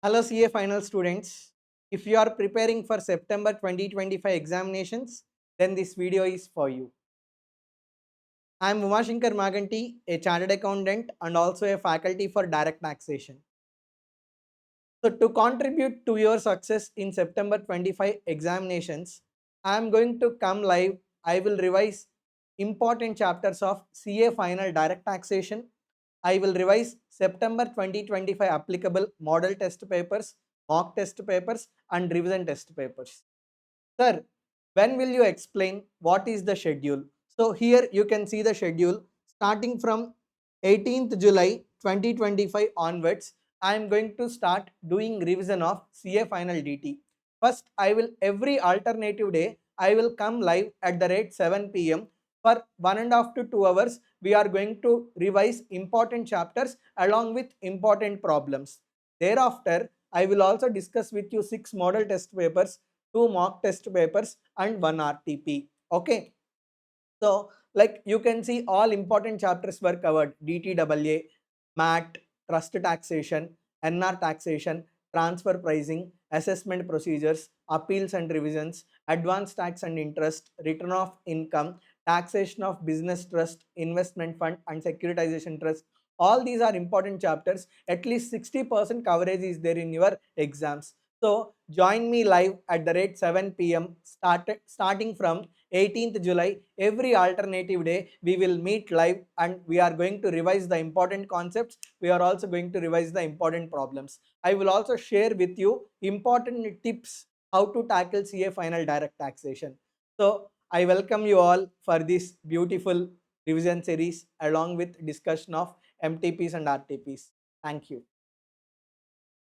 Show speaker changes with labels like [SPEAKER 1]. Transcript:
[SPEAKER 1] Hello CA final students. If you are preparing for September 2025 examinations, then this video is for you. I am Umasankar Maganti, a chartered accountant and also a faculty for Direct Taxation. So to contribute to your success in September 25 examinations, I am going to come live. I will revise important chapters of CA final Direct Taxation. I will revise September 2025 applicable model test papers, mock test papers and revision test papers. Sir, when will you explain what is the schedule? So here you can see the schedule starting from 18th July 2025 onwards. I am going to start doing revision of CA final DT. First, I will every alternative day, I will come live at the rate 7 p.m. For 1.5 to 2 hours, we are going to revise important chapters along with important problems. Thereafter, I will also discuss with you 6 model test papers, 2 mock test papers and 1 RTP. Okay. So like you can see all important chapters were covered: DTAA, MAT, trust taxation, NR taxation, transfer pricing, assessment procedures, appeals and revisions, advance tax and interest, return of income, taxation of business trust, investment fund and securitization trust. All these are important chapters. At least 60% coverage is there in your exams. So join me live at the rate 7 p.m. starting from 18th July. Every alternative day we will meet live and we are going to revise the important concepts. We are also going to revise the important problems. I will also share with you important tips how to tackle CA final direct taxation. So I welcome you all for this beautiful revision series along with discussion of MTPs and RTPs. Thank you.